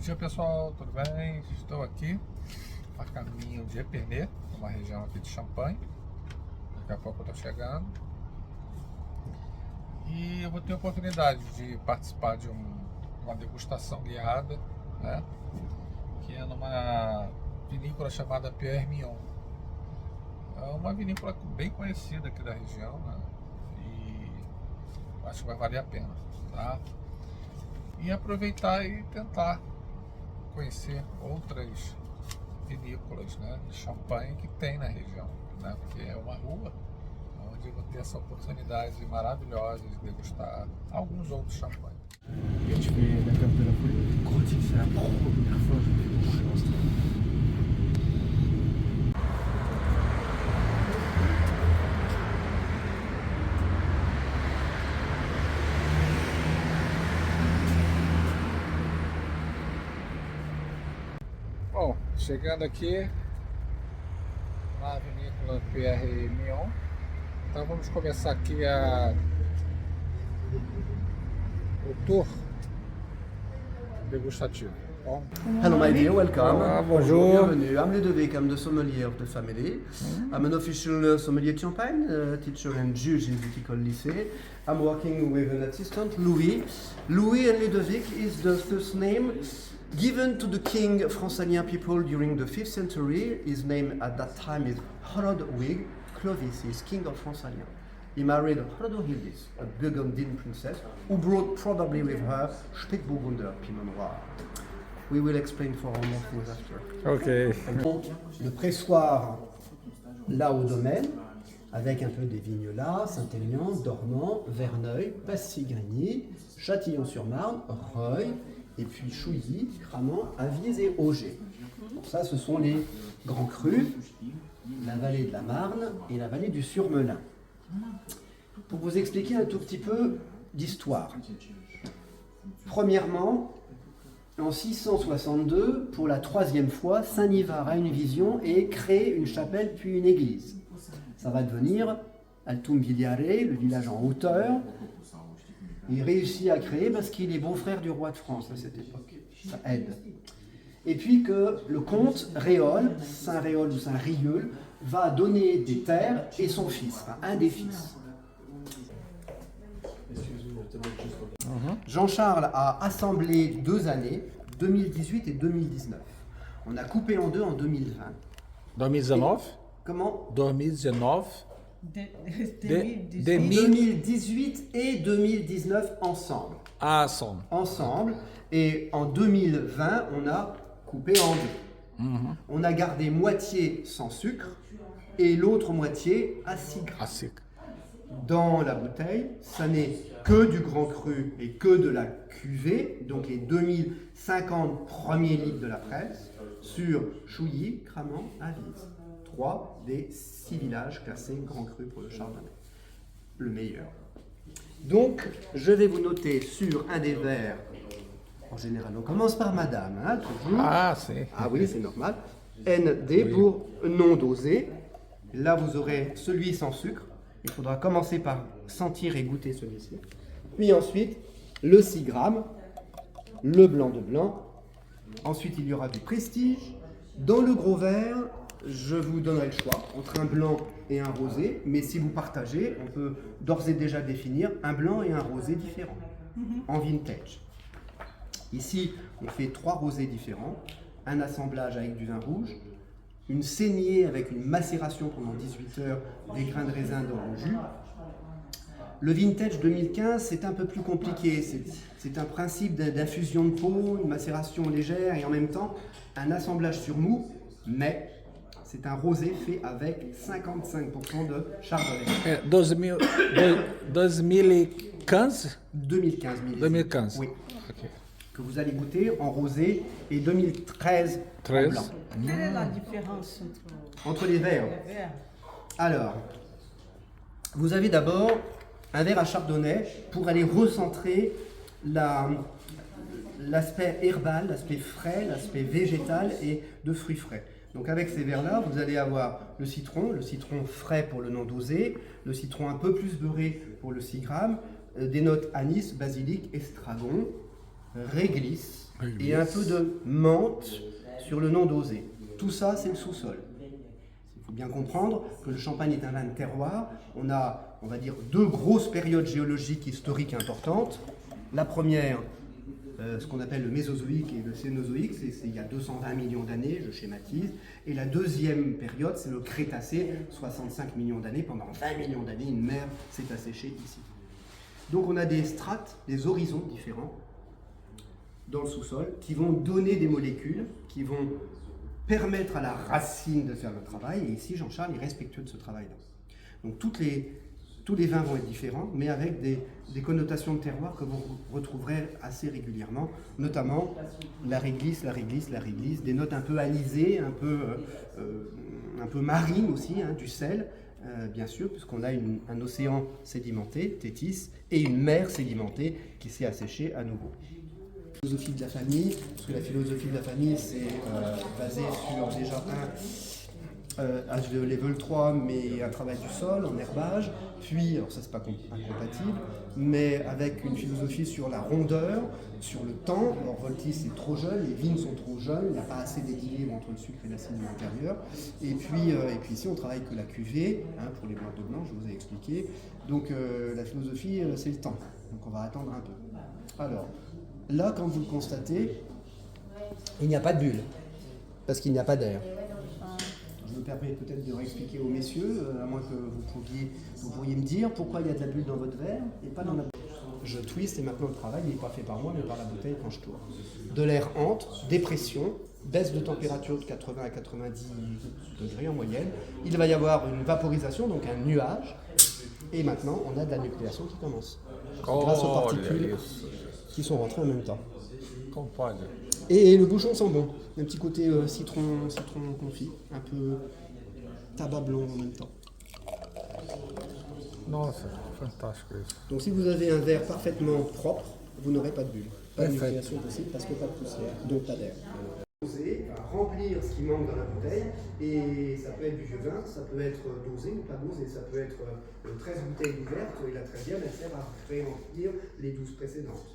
dia pessoal, tudo bem? Estou aqui a caminho de Epernay, uma região aqui de Champagne. Daqui a pouco eu estou chegando. E eu vou ter a oportunidade de participar de uma degustação guiada, né? Que é numa vinícola chamada Pierre Mignon. É uma vinícola bem conhecida aqui da região, né? E acho que vai valer a pena, tá? E aproveitar e tentar conhecer outras vinícolas, né, de champanhe que tem na região, né? Porque é uma rua onde eu vou ter essa oportunidade maravilhosa de degustar alguns outros champanhes. Et tu fais la cave de la folie. Gros type, c'est la première fois que je fais beaucoup dans ce truc. Bom, chegando aqui na vinícola Pierre Mignon, então vamos começar aqui o tour degustativo. Bom, Hello my dear, welcome. Ah, bonjour. Bienvenue. I'm Ludovic, I'm the sommelier of the family. I'm an official sommelier de Champagne, teacher and judge in Viticole Lycée. I'm working with an assistant, Louis. Louis and Ludovic is the first name given to the king Fransalien people during the 5th century. His name at that time is Hrodwig. Clovis is king of Fransalien. He married Hrodohildis, a Burgundian princess, who brought probably with her Spätburgunder Pinot Noir. We will explain for all more things after. ok. Donc, le pressoir là au domaine, avec un peu des vignes là, Saint-Aignan, Dormans, Verneuil, Passy-Grigny, Châtillon-sur-Marne, Reuil, et puis Chouilly, Cramant, Aviez et Auger. Donc ça, ce sont les grands crus, la vallée de la Marne et la vallée du Surmelin. Pour vous expliquer un tout petit peu d'histoire. Premièrement, en 662, pour la troisième fois, Saint-Nivard a une vision et crée une chapelle puis une église. Ça va devenir Altum Viliare, le village en hauteur. Il réussit à créer parce qu'il est beau-frère du roi de France à cette époque. Ça aide. Et puis que le comte Réol, Saint-Réol ou Saint-Rieul, va donner des terres et son fils, enfin un des fils. Jean-Charles a assemblé 2 années, 2018 et 2019. On a coupé en 2 en 2020. 2019? Comment 2019? 2018 et 2019 ensemble. Ah, ensemble. Ensemble. Et en 2020, on a coupé en 2. On a gardé moitié sans sucre et l'autre moitié à 6 grammes. Assim. Dans la bouteille, ça n'est que du grand cru et que de la cuvée, donc les 2050 premiers litres de la presse, sur Chouilly, Cramant, Avize. 3 des 6 villages classés grand cru pour le chardonnay. Le meilleur. Donc, je vais vous noter sur un des verres. En général, on commence par madame, hein, toujours. Ah, c'est. Ah oui, c'est normal. ND pour non dosé. Là, vous aurez celui sans sucre. Il faudra commencer par sentir et goûter celui-ci. Puis ensuite, le 6 grammes, le blanc de blanc. Ensuite, il y aura du prestige. Dans le gros verre, je vous donnerai le choix entre un blanc et un rosé. Mais si vous partagez, on peut d'ores et déjà définir un blanc et un rosé différents en vintage. Ici, on fait 3 rosés différents, un assemblage avec du vin rouge, une saignée avec une macération pendant 18 heures des grains de raisin dans le jus. Le vintage 2015, c'est un peu plus compliqué. C'est un principe d'infusion de peau, une macération légère et en même temps un assemblage sur mou, mais c'est un rosé fait avec 55% de chardonnay. 2015? 2015 millésime. 2015. Oui. Ok. Que vous allez goûter en rosé et 2013 en 13. blanc. Quelle est la différence Entre les verres. les verres? Alors, vous avez d'abord un verre à chardonnay pour aller recentrer l'aspect herbal, l'aspect frais, l'aspect végétal et de fruits frais. Donc avec ces verres-là, vous allez avoir le citron frais pour le non dosé, le citron un peu plus beurré pour le 6 grammes, des notes anis, basilic, estragon, réglisse, et un peu de menthe sur le non dosé. Tout ça, c'est le sous-sol. Il faut bien comprendre que le champagne est un vin de terroir. On a, on va dire, deux grosses périodes géologiques historiques importantes. La première, ce qu'on appelle le Mésozoïque et le Cénozoïque, c'est il y a 220 millions d'années, je schématise. Et la deuxième période, c'est le Crétacé, 65 millions d'années. Pendant 20 millions d'années, une mer s'est asséchée ici. Donc on a des strates, des horizons différents dans le sous-sol qui vont donner des molécules, qui vont permettre à la racine de faire le travail. Et ici, Jean-Charles est respectueux de ce travail-là. Donc tous les vins vont être différents, mais avec des connotations de terroir que vous retrouverez assez régulièrement, notamment la réglisse, des notes un peu anisées, un peu marines aussi, hein, du sel, bien sûr, puisqu'on a un océan sédimenté, Tétis, et une mer sédimentée qui s'est asséchée à nouveau. La philosophie de la famille, parce que la philosophie de la famille, c'est basé sur déjà âge de level 3, mais un travail du sol, en herbage, puis, alors ça c'est pas incompatible, mais avec une philosophie sur la rondeur, sur le temps. Alors Voltis est trop jeune, les vignes sont trop jeunes, il n'y a pas assez d'équilibre entre le sucre et l'acide à l'intérieur. Et puis ici on travaille que la cuvée, hein, pour les blancs de blanc, je vous ai expliqué. Donc la philosophie c'est le temps, donc on va attendre un peu. Alors, là quand vous le constatez, il n'y a pas de bulle, parce qu'il n'y a pas d'air. Je me permets peut-être de réexpliquer aux messieurs, à moins que vous pourriez me dire pourquoi il y a de la bulle dans votre verre et pas dans la bouteille. Je twist et maintenant le travail n'est pas fait par moi mais par la bouteille quand je tourne. De l'air entre, dépression, baisse de température de 80 à 90 degrés en moyenne. Il va y avoir une vaporisation, donc un nuage. Et maintenant, on a de la nucléation qui commence. Grâce aux particules qui sont rentrées en même temps. Et le bouchon sent bon. Un petit côté citron confit, un peu tabac blanc en même temps. Nossa, fantástico isso. Donc si vous avez un verre parfaitement propre, vous n'aurez pas de bulle. Pas de nucléation possible parce que pas de poussière, donc pas d'air. Doser, remplir ce qui manque dans la bouteille, et ça peut être du vieux vin, ça peut être dosé ou pas dosé, ça peut être 13 bouteilles ouvertes, et la 13e elle sert à remplir les 12 précédentes.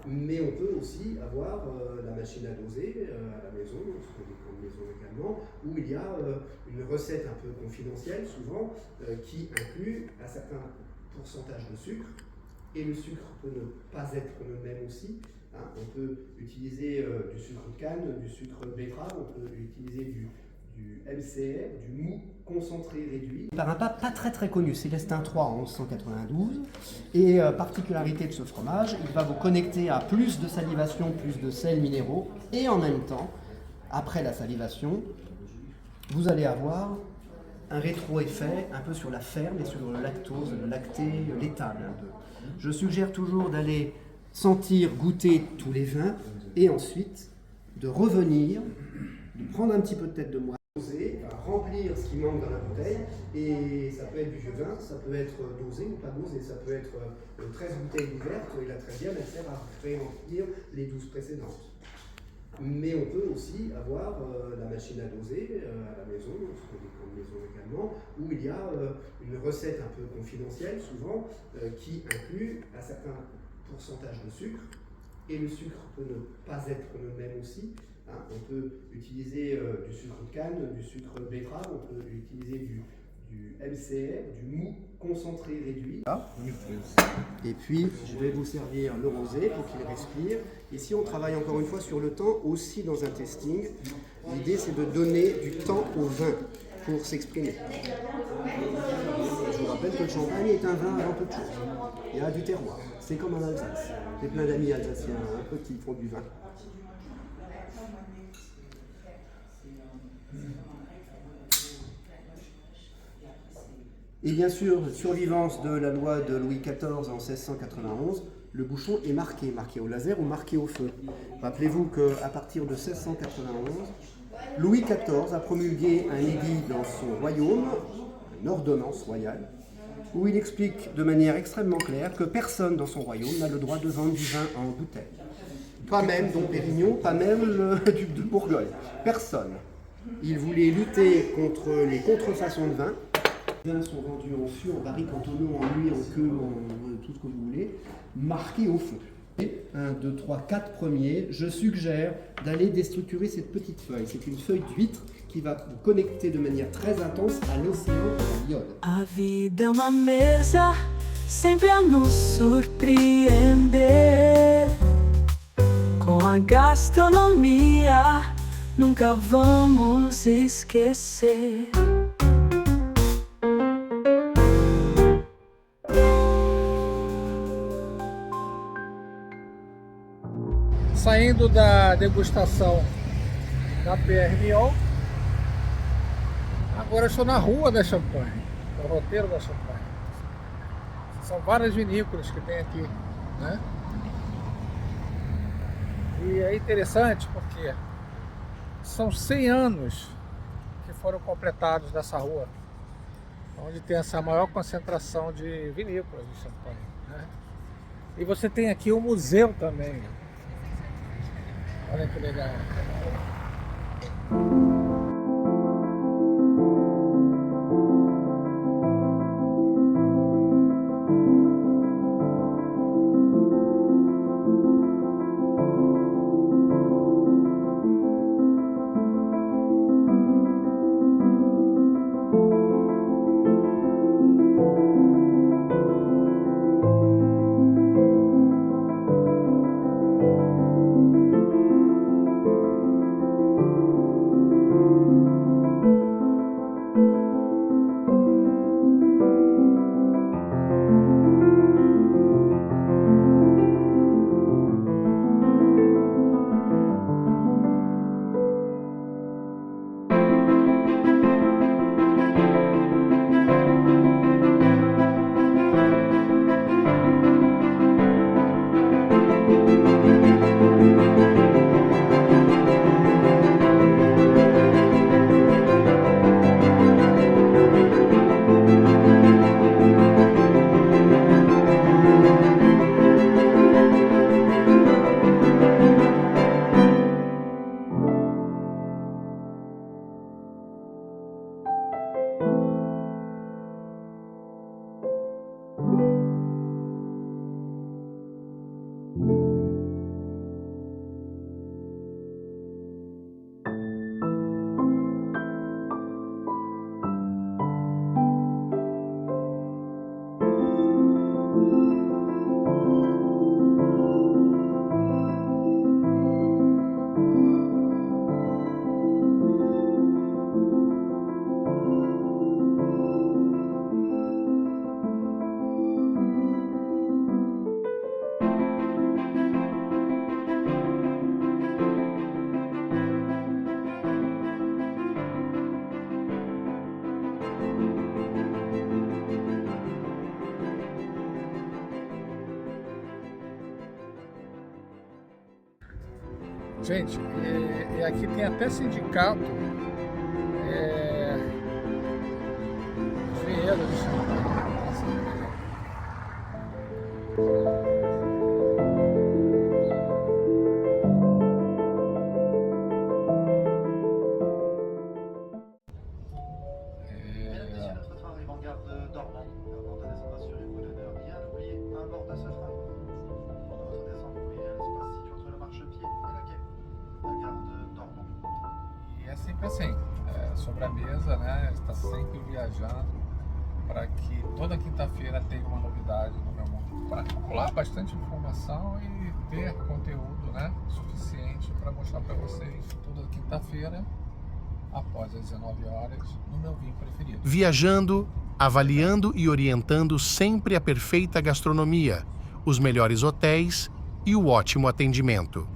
Mais on peut aussi avoir la machine à doser à la maison, ce qu'on dit comme maison également, où il y a une recette un peu confidentielle, souvent, qui inclut un certain pourcentage de sucre. Et le sucre peut ne pas être le même aussi. Hein. On peut utiliser du sucre de canne, du sucre betterave, on peut utiliser du MCR, du mou concentré réduit. Par un pas très connu, Célestin III en 1192. Et particularité de ce fromage, il va vous connecter à plus de salivation, plus de sels minéraux. Et en même temps, après la salivation, vous allez avoir un rétro-effet un peu sur la ferme et sur le lactose, le lacté, l'étable un peu. Je suggère toujours d'aller sentir, goûter tous les vins et ensuite de revenir, de prendre un petit peu de tête de moine, remplir ce qui manque dans la bouteille, et ça peut être du vieux vin, ça peut être dosé ou pas dosé, ça peut être 13 bouteilles ouvertes et la 13e elle sert à remplir les 12 précédentes. Mais on peut aussi avoir la machine à doser à la maison, ce qu'on dit comme maison également, où il y a une recette un peu confidentielle souvent qui inclut un certain pourcentage de sucre, et le sucre peut ne pas être le même aussi. Hein. On peut utiliser du sucre de canne, du sucre betterave, on peut utiliser du MCR, du mou concentré réduit. Et puis, je vais vous servir le rosé pour qu'il respire. Ici, on travaille encore une fois sur le temps, aussi dans un testing. L'idée, c'est de donner du temps au vin pour s'exprimer. Je vous rappelle que le champagne est un vin avant toute chose. Il y a du terroir. C'est comme en Alsace. J'ai plein d'amis alsaciens un peu qui font du vin. Et bien sûr, survivance de la loi de Louis XIV en 1691, le bouchon est marqué au laser ou marqué au feu. Rappelez-vous qu'à partir de 1691, Louis XIV a promulgué un édit dans son royaume, une ordonnance royale, où il explique de manière extrêmement claire que personne dans son royaume n'a le droit de vendre du vin en bouteille. Pas même Dom Pérignon, pas même le duc de Bourgogne. Personne. Il voulait lutter contre les contrefaçons de vin. Les vins sont vendus en fût, en barrique, en tonneau, en nuit, en queue, en tout ce que vous voulez, marqués au feu. 1, 2, 3, 4 premiers, je suggère d'aller déstructurer cette petite feuille. C'est une feuille d'huître qui va vous connecter de manière très intense à l'océan de la Biole. A vida é uma mesa, sempre a nos surpreender. Com a gastronomia, nunca vamos esquecer. Saindo da degustação da PR Mignon, agora estou na Rua da Champagne, no roteiro da Champagne. São várias vinícolas que tem aqui, né? E é interessante porque são 100 anos que foram completados dessa rua, onde tem essa maior concentração de vinícolas de Champagne, né? E você tem aqui o museu também. Olha que legal. Gente, e aqui tem até sindicato engenheiro de Champagne. Notre train arrive en gare de Dormans. Avant de descendre, assurez-vous de ne rien oublier à bord de ce train. Pour votre descente, ouvrez l'espace situé entre le marchepied et le quai. A gare de Dormans. E é sempre assim, sobre a mesa, né? Está sempre viajando para que toda quinta-feira tenha uma novidade no meu mundo, para acumular bastante informação e ter conteúdo, né, suficiente para mostrar para vocês toda quinta-feira, após as 19 horas, no meu vinho preferido. Viajando, avaliando e orientando sempre a perfeita gastronomia, os melhores hotéis e o ótimo atendimento.